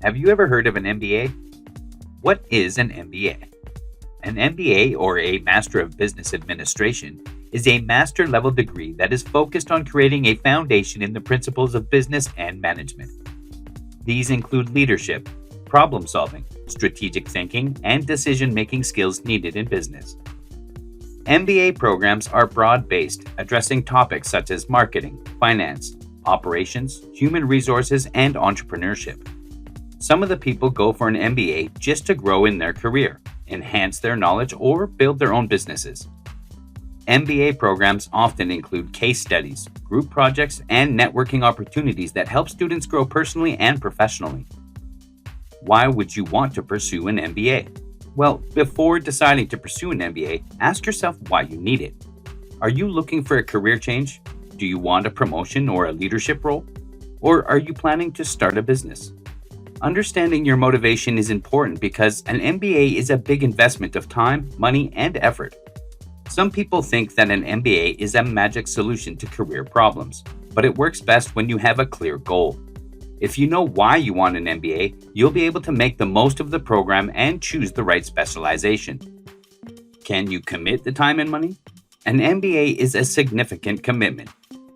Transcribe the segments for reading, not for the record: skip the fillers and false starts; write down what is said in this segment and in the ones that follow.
Have you ever heard of an MBA? What is an MBA? An MBA, or a Master of Business Administration, is a master level degree that is focused on creating a foundation in the principles of business and management. These include leadership, problem solving, strategic thinking, and decision making skills needed in business. MBA programs are broad based, addressing topics such as marketing, finance, operations, human resources, and entrepreneurship. Some of the people go for an MBA just to grow in their career, enhance their knowledge, or build their own businesses. MBA programs often include case studies, group projects, and networking opportunities that help students grow personally and professionally. Why would you want to pursue an MBA? Well, before deciding to pursue an MBA, ask yourself why you need it. Are you looking for a career change? Do you want a promotion or a leadership role? Or are you planning to start a business? Understanding your motivation is important because an MBA is a big investment of time, money, and effort. Some people think that an MBA is a magic solution to career problems, but it works best when you have a clear goal. If you know why you want an MBA, you'll be able to make the most of the program and choose the right specialization. Can you commit the time and money? An MBA is a significant commitment.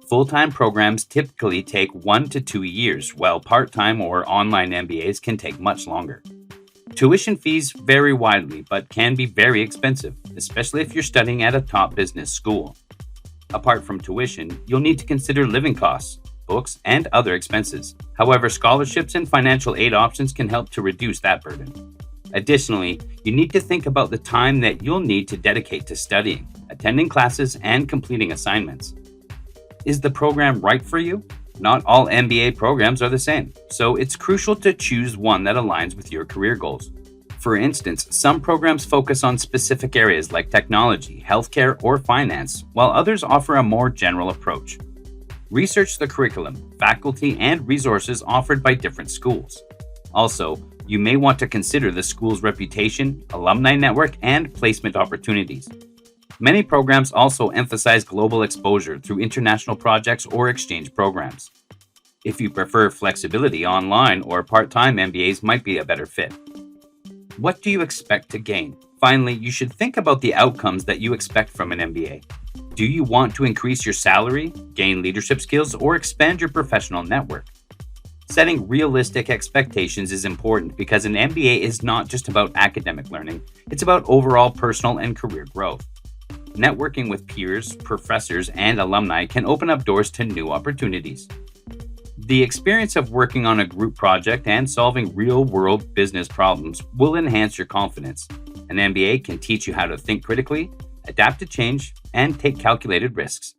Full-time programs typically take 1 to 2 years, while part-time or online MBAs can take much longer. Tuition fees vary widely but can be very expensive, especially if you're studying at a top business school. Apart from tuition, you'll need to consider living costs, books, and other expenses. However, scholarships and financial aid options can help to reduce that burden. Additionally, you need to think about the time that you'll need to dedicate to studying, attending classes, and completing assignments. Is the program right for you? Not all MBA programs are the same, so it's crucial to choose one that aligns with your career goals. For instance, some programs focus on specific areas like technology, healthcare, or finance, while others offer a more general approach. Research the curriculum, faculty, and resources offered by different schools. Also, you may want to consider the school's reputation, alumni network, and placement opportunities. Many programs also emphasize global exposure through international projects or exchange programs. If you prefer flexibility, online or part-time MBAs might be a better fit. What do you expect to gain? Finally, you should think about the outcomes that you expect from an MBA. Do you want to increase your salary, gain leadership skills, or expand your professional network? Setting realistic expectations is important because an MBA is not just about academic learning, it's about overall personal and career growth. Networking with peers, professors, and alumni can open up doors to new opportunities. The experience of working on a group project and solving real-world business problems will enhance your confidence. An MBA can teach you how to think critically, adapt to change, and take calculated risks.